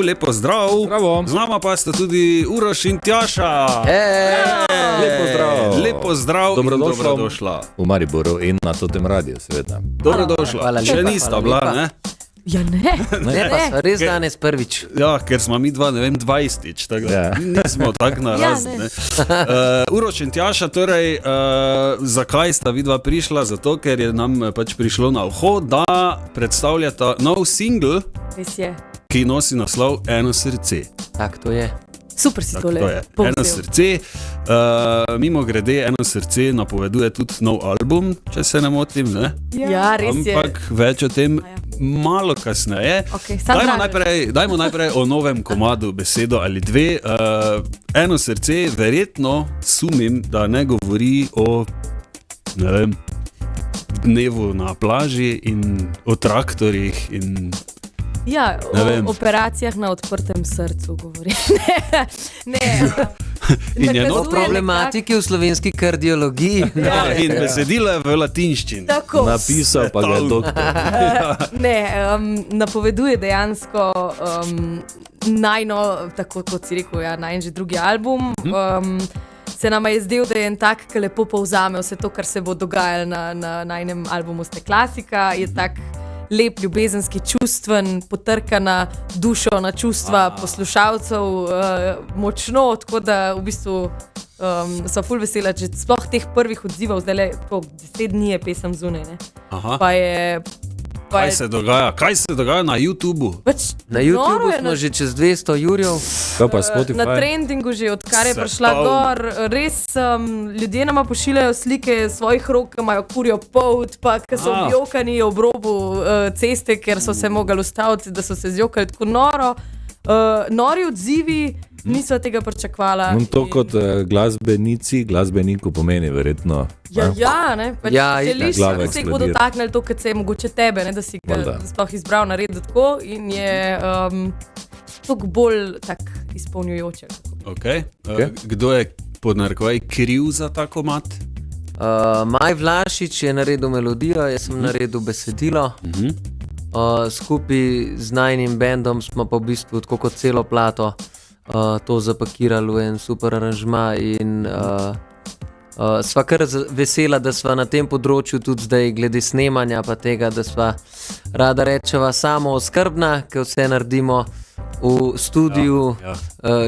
lepo zdrav. Bravo. Z nama pa sta tudi Uroš in Tjaša. Lepo zdrav. Lepo zdrav in dobrodošla. V Mariboru in na tem radiju, seveda. Dobrodošla. Hvala Še lepa, nista hvala bila, lepa. ne? Ja, ne. Ne, ne. Res danes prvič. Ja, ker smo mi dva, ne vem, 20, tako da nismo tako narazni. Ja, Uroš in Tjaša, torej, zakaj sta vidva prišla? Zato, ker je nam pač prišlo na uho, da predstavljata nov single, Res je. ki nosi naslov Eno srce. Tak to je. Super si Tako tole to je. Eno srce. Mimo grede, Eno srce napoveduje tudi nov album, če se ne motim, ne? Ja, res je. Ampak več o tem malo kasneje. Okay, Dajmo najprej o novem komadu besedo ali dve. Eno srce, verjetno sumim, da ne govori o, ne vem, dnevu na plaži in o traktorjih in Ja, Ne vem. o operacijah na odprtem srcu govori. ne. In je Nakazuje not Problematiki v slovenski kardiologiji. in besedilo je v latinščini. Tako. Napisal pa ga je doktor. Ne, napoveduje dejansko najno, tako kot si rekel, ja, najn že drugi album. Se nam je zdel, da je en tak, ki lepo povzame vse to, kar se bo dogajalo na najnem albumu Ste klasika. Je tak lep, ljubezenski, čustven, potrka na dušo, na čustva poslušalcev, močno, tako da v bistvu so ful vesela, že sploh teh prvih odzivov, zdaj le 10 dni je pesem zunaj, ne. Aha. Pa je... Kaj se dogaja? Kaj se dogaja na YouTubu? Pač Na noro YouTubu je smo že čez 200 jurjev. Kaj pa na Spotify? trendingu že, odkar je Se prišla polni. gor. Res ljudje nama pošiljajo slike svojih rok, ki imajo kurjo polt, pa ki so objokani ob robu ceste, ker so se mogli ustaviti, da so se zjokali tako noro. Nori odzivi, niso tega pričakvala. To kot glasbeniku pomeni verjetno. Ja, ne, pač Ja, želiš, glava da se jih bo eksplodira. dotaknili to, kot se je mogoče tebe, ne, da si ga Valjda. sploh izbral narediti tako in je toliko bolj tak izpolnjujoče. Okay. Kdo je pod narekovaj kriv za ta komad? Maj Vlašič je naredil melodijo, jaz sem naredil besedilo. Skupaj z najnim bendom smo pa v bistvu tako kot celo plato to zapakirali v en super aranžma in sva kar vesela, da sva na tem področju tudi zdaj glede snemanja pa tega, da sva rada rečeva samo oskrbna, ker vse naredimo v studiu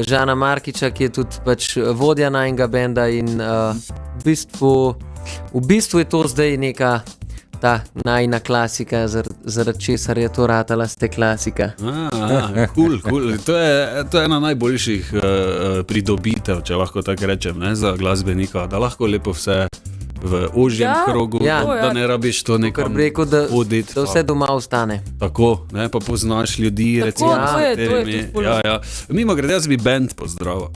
Žana Markiča, ki je tudi pač vodja najnega benda in v bistvu je to zdaj neka ta najna klasika, zaradi česar je to ratala Ste klasika. Cool. To je ena najboljših pridobitev, če lahko tako rečem, ne, za glasbenika, da lahko lepo vse v ožjem krogu, da ne rabiš to nekam hoditi. Da vse doma ostane. Tako, ne, pa poznaš ljudi, recimo. to je tudi ful. Mimo grede, jaz bi band pozdravil.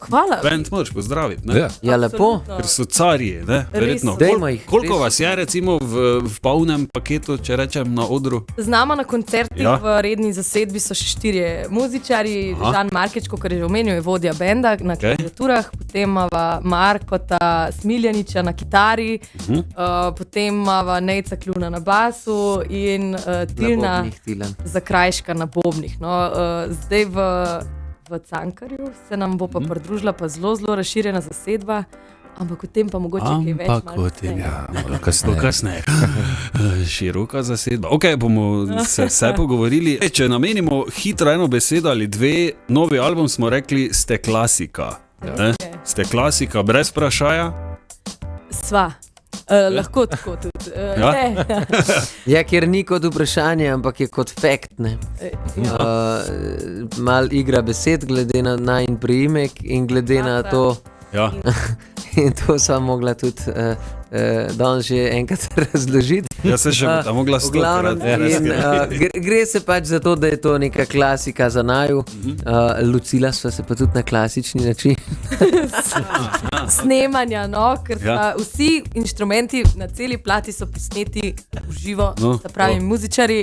Hvala. Band moraš pozdraviti, ne? Ja, lepo. Ker so carji, ne? Verjetno. Dajmo jih. Koliko vas je recimo v polnem paketu, če rečem, na odru? Z nama na koncertih v redni zasedbi so še 4 muzičarji. Žan Markič, kot je že omenil, je vodja benda na klaviaturah, potem imava Markota Smiljaniča na kitari, potem imava Nejca Kljuna na basu in Tilna Zakrajška na bobnih. No, zdaj v Cankarju se nam bo pa pridružila pa zelo razširjena zasedba, ampak o tem pa mogoče kaj več. Ampak o tem, kasneje. Široka zasedba. Ok, bomo se vse pogovorili. Če namenimo hitro eno besedo ali dve, novi album smo rekli Ste klasika. Ste klasika brez vprašaja? Sva. Lahko tako tudi. Ja, ker ni kot vprašanje, ampak je kot fakt, ne. Mal igra besed glede na najin priimek in glede na to. In to sva mogla tudi danes že enkrat razložiti. Ja, se še bo mogla stokrat. Gre se pač za to, da je to neka klasika za naju. Lucila sva se pa tudi na klasični način. Snemanja, no, ker vsi inštrumenti na celi plati so posneti v živo, se pravi muzičari,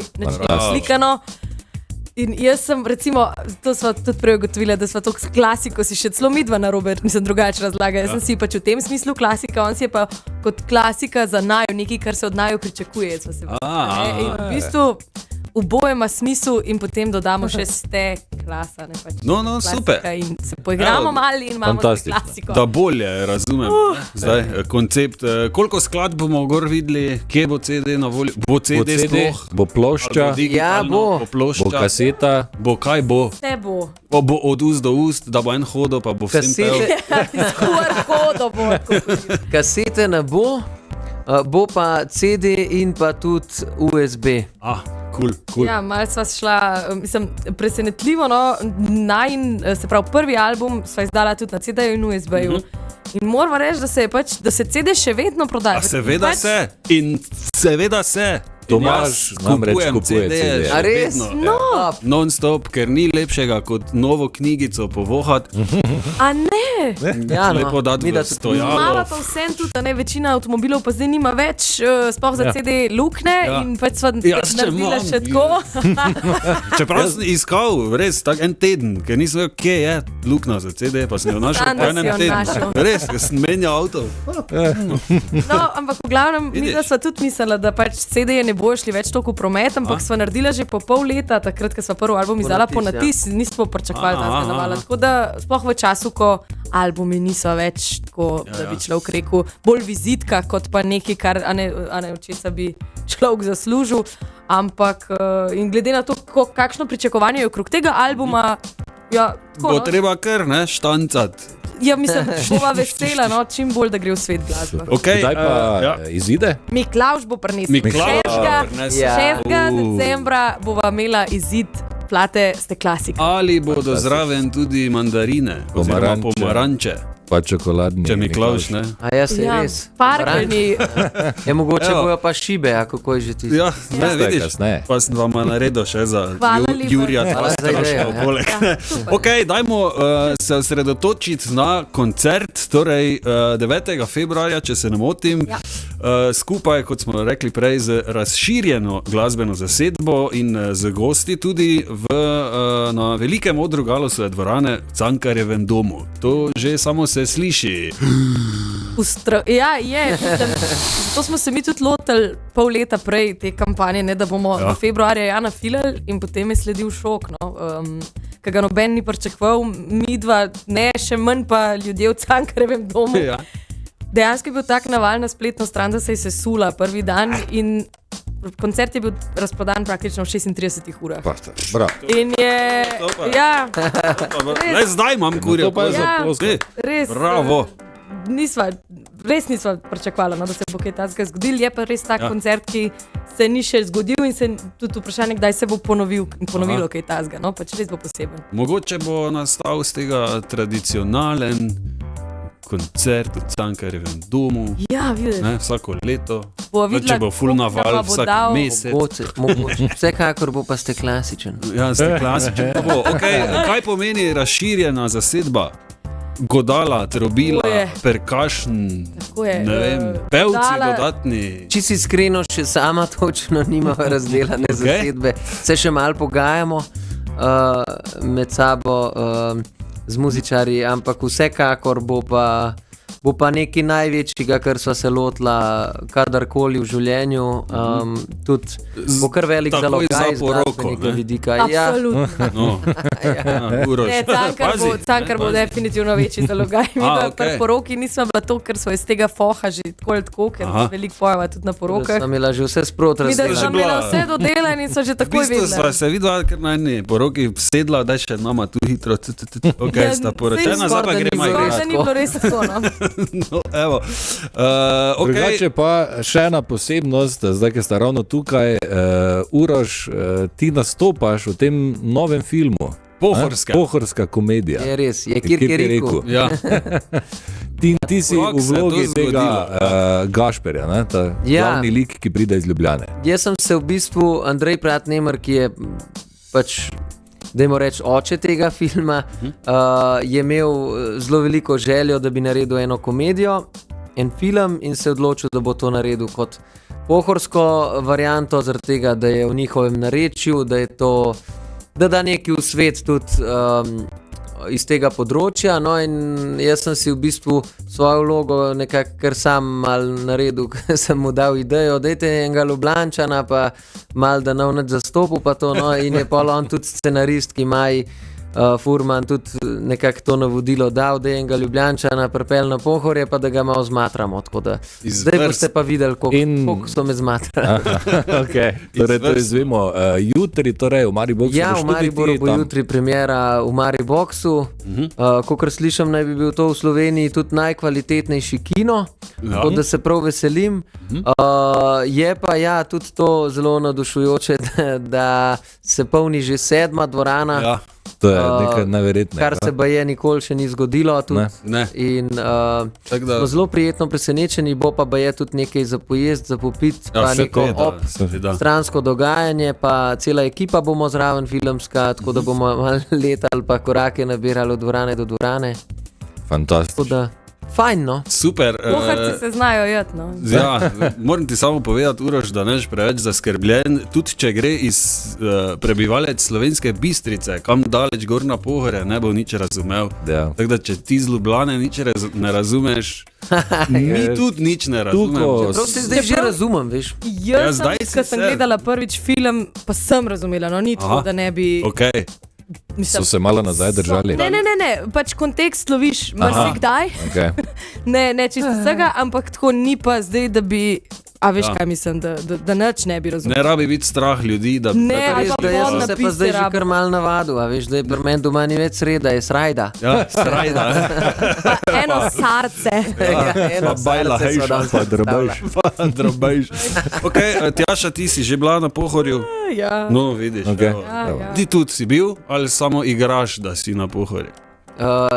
slikano. In jaz sem, recimo, to sva tudi prej ugotovila, da sva to klasiko si še celo midva na robe, mislim, drugače razlaga. Jaz sem si pač v tem smislu klasika, on si je pa kot klasika za naju, nekaj, kar se od naju pričakuje. In v bistvu oboje ima smisel in potem dodamo še ste klasa. Ne, pač No, super. In se poigramo malo in imamo fantastično. klasiko. Da bolje razumem. Zdaj, koncept. Koliko skladb bomo gor videli, kje bo CD na voljo? Bo CD sploh? bo plošča, Ali digitalno? Ja, bo. Bo plošča? bo kaseta, Bo kaj bo? Vse bo. Bo od ust do ust, da bo en hodil, pa bo vsem pel. Kasete, Iz QR kodo bo. kasete ne bo, bo pa CD in pa tudi USB. Cool. Ja, malce sva šla, mislim, presenetljivo, no, se pravi, prvi album sva izdala tudi na CD-ju in USB-ju. In moramo reči, da se CD še vedno prodaja. Seveda se. In seveda se. Tomaž namreč kupuje CD-je. A res? No, Non-stop, ker ni lepšega kot novo knjigico povohati. a ne? Ja, Lepo dati mi v da tudi stojalo. Mala pa vsem tudi, da ne večina avtomobilov pa zdaj nima več, sploh za Ja. CD lukne in pač sva Jaz še naredila imam, še tako. Čeprav sem iskal res tak en teden, ker nisem vedel, kje je luknja za CD, pa sem jo našel po Danes enem si jo tednu. našel. Res, ker sem menjal avto. No, ampak v glavnem, mi Vidiš. sva tudi mislila, da pač CD-je ne bojo šli več toliko v promet, ampak sva naredila že po pol leta, takrat, ko sva prvi album izdala po natis, nismo pričakovali Aha, ta navala. Tako da sploh v času, ko albumi niso več tako, da bi človek rekel, bolj vizitka, kot pa nekaj, kar a ne od česa bi človek zaslužil. Ampak in glede na to, kakšno pričakovanje je okrog tega albuma, ja, tako, Bo no. treba kar, ne, štancati. Ja, mislim, bova vesela, no, čim bolj, da gre v svet glasba. Okay, Kdaj pa izide? Miklavž bo prinesel. Miklavž bo 6. prinesel. Ja. 6. decembra bova imela izid plate Ste klasika. Ali bodo zraven tudi mandarine, oziroma Pomaranče. pomaranče, Pa čokoladni. če Miklavž, ne? A ja, se Ja, res. parkeljni. Je mogoče Evo. bojo pa šibe, a kako je že ti. Ja, ne, Kasneje, vidiš, kasneje. pa sem vam naredil še za Hvala lepa. Jurija, Hvala za idejo, ja. poleg. Ok, dajmo se osredotočiti na koncert, torej 9. februarja, če se ne motim, skupaj, kot smo rekli prej, z razširjeno glasbeno zasedbo in z gosti tudi na velikem odru Galusove dvorane v Cankarjevem domu. To že samo se sliši. Ja, je. To smo se mi tudi lotili pol leta prej te kampanje, ne, da bomo Ja. februarja Jana filali in potem je sledil šok, no, ki ga noben ni pričakoval, mi dva ne, še manj pa ljudje v Cankarjevem domu. Ja. Dejansko je bil tak naval na spletno stran, da se je sesula prvi dan in koncert je bil razprodan praktično v 36 urah. Bravo. In je, To pa. ja, Le zdaj imam kurje. to pa je za Ja. ploskati. res. Bravo. Res nisva pričakovala, no, da se bo kaj takega zgodilo. Je pa res tak Ja. koncert, ki se ni še zgodil in se tudi vprašanje, kdaj se bo ponovilo kaj takega. No, pač res bo poseben. Mogoče bo nastal z tega tradicionalen koncert v Cankarjevem domu, Ja, vidiš. ne, vsako leto. Bova No, videla, če bo ful koliko naval nama bo vsak dal. mesec. Mogoče. Vsekakor bo pa Ste klasičen. Ja, ste klasičen. To bo. Okay, kaj pomeni razširjena zasedba? Godala, trobila, To je. perkašn, Tako je, ne vem, pevci godala- dodatni. Če si iskreno, še sama točno nimava razdelane zasedbe. Se še malo pogajamo med sabo z muzičarji, ampak vsekakor bo pa nekaj največjega, kar sva se lotila kadarkoli v življenju. Tudi bo kar velik Takoj zalogaj za z poroko, glasbenega ne? vidika. Ja, Absolutno. No. Uroš. Ne, Cankar bo definitivno večji zalogaj. Mi A, pa okej. pri poroki nismo bila to, ker smo iz tega foha že tako ali tako, ker Aha. veliko pojava tudi na da porokah. sem imela že vse sprot Mi da razdelano. smo že bila- imela vse dodelane in so že V takoj bistvu sva vedela. se videla, ker na eni poroki sedla, da še nama tu hitro. Ok, Ja, sta saj poročena, zdaj pa skoraj da ni gremo bilo Skoraj, igrati. da ni bilo res tako. No. No, evo. Okay. Drugače pa še ena posebnost, zdaj, ker sta ravno tukaj, Uroš, ti nastopaš v tem novem filmu. Pohorska. Pohorska komedija. Je res, je Kirkeriku. Ja. Ti si Kako v se je to vlogi tega zgodilo? Gašperja, ne? Ta Ja. glavni lik, ki pride iz Ljubljane. Jaz sem se v bistvu, Andrej Pratnemer, ki je pač, dajmo reči, oče tega filma, je imel zelo veliko željo, da bi naredil eno komedijo, en film in se je odločil, da bo to naredil kot pohorsko varianto, zaradi tega, da je v njihovem narečju, da je to, da da nekaj v svet tudi iz tega področja. No, in jaz sem si v bistvu svojo vlogo nekako kar sam mal naredil, ker sem mu dal idejo, dajte enega Ljubljančana, pa mal da nav nič zastopil, pa to, no, in je pol on tudi scenarist, ki Maj Furman tudi nekako to navodilo dal, da je enega Ljubljančana pripel na Pohorje, pa da ga malo zmatramo. Tako da zdaj boste pa videli, koliko so me zmatrali. Okay. Torej, to izvemo jutri, torej v Mariboxu. Ja, v Mariboru bo jutri premiera v Mariboxu. Kakor slišim, naj bi bil to v Sloveniji tudi najkvalitetnejši kino, tako da se prav veselim. Je pa ja, tudi to zelo navdušujoče, da se polni že 7. dvorana. Ja. To je nekaj neverjetnega. Kar se baje nikoli še ni zgodilo. Ne. In smo zelo prijetno presenečeni, bo pa baje tudi nekaj za pojest, za popit, pa neko stransko dogajanje, pa cela ekipa bomo zraven filmska, tako da bomo malo letali, pa korake nabirali od dvorane do dvorane. Fantastično. Fajn, no. Super. Pohorci se znajo jeti, no. Ja, moram ti samo povedati, Uroš, da neš preveč zaskrbljen, tudi če gre iz prebivalec Slovenske Bistrice, kam daleč gor na Pohorje, ne bo nič razumel. Ja. Tako da, če ti z Ljubljane nič ne razumeš, mi tudi nič ne razumemo. Prav se zdaj že razumem, veš. Jaz sem gledala prvič film, pa sem razumela, no ni tako, da ne bi... Okay. So se malo nazaj držali? Ne, pač kontekst loviš marsikdaj. Okay. Ne čisto vsega, ampak tako ni pa zdaj, da bi... A veš, kaj mislim, da nič ne bi razumel. Ne rabi biti strah ljudi, da... Ne, ali pa jaz sem se pa zdaj že kar mal navadil, a veš, da je pri meni doma ni več sreda, je srajda. Ja, srajda. Pa eno sarce. Pa bajla, hejša, pa drobejš. Ok, Tjaša, ti si že bila na Pohorju? Ja. No, vidiš. Okay. Ti tudi si bil, ali samo igraš, da si na Pohorju?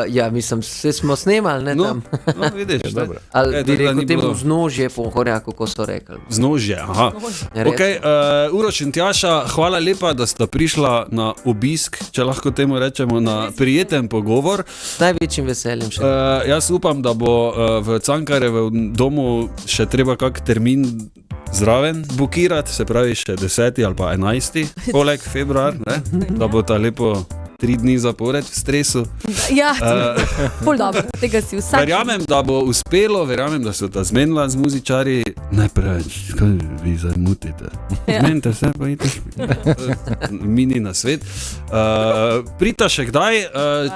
Ja, mislim, vse smo snemali, ne tam. No, vidiš, dobro. Ali bi rekel temu vznožje Pohorja, kako so rekli. Vznožje, aha. Ok, Uroš in Tjaša, hvala lepa, da sta prišla na obisk, če lahko temu rečemo, na prijeten pogovor. S največjim veseljem še. Jaz upam, da bo v Cankarjevem domu še treba kak termin zraven bukirati, se pravi še 10. ali pa 11. poleg februar, ne? Da bo ta lepo 3 dni zapored v stresu. Ja, ful dobro, tega si vsak. Verjamem, da bo uspelo, verjamem, da so ta zmenila z muzičarji. Ne preveč, kaj vi zdaj mutite? Zmenite se, pa idete mini na svet. Prita še kdaj,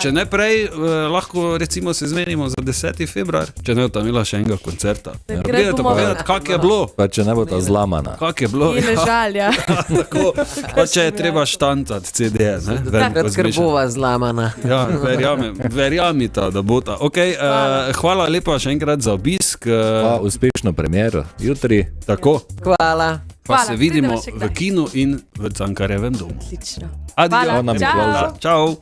če ne prej, lahko recimo se zmenimo za 10. februar, če ne bo tam imela še enega koncerta. Pridete povedati, kak je bilo. Pa če ne bo ta zlamana. Kak je bilo. Je ležal, ja. Tako, pa če je treba štancati CD-je, ne? Bova zlamana. Ja, verjamita, da bo ta. Okay, hvala lepa še enkrat za obisk. Uspešno premiero jutri. Tako. Hvala. Pa se vidimo v kinu in v Cankarjevem domu. Odlično. Adijo. Hvala. Čau.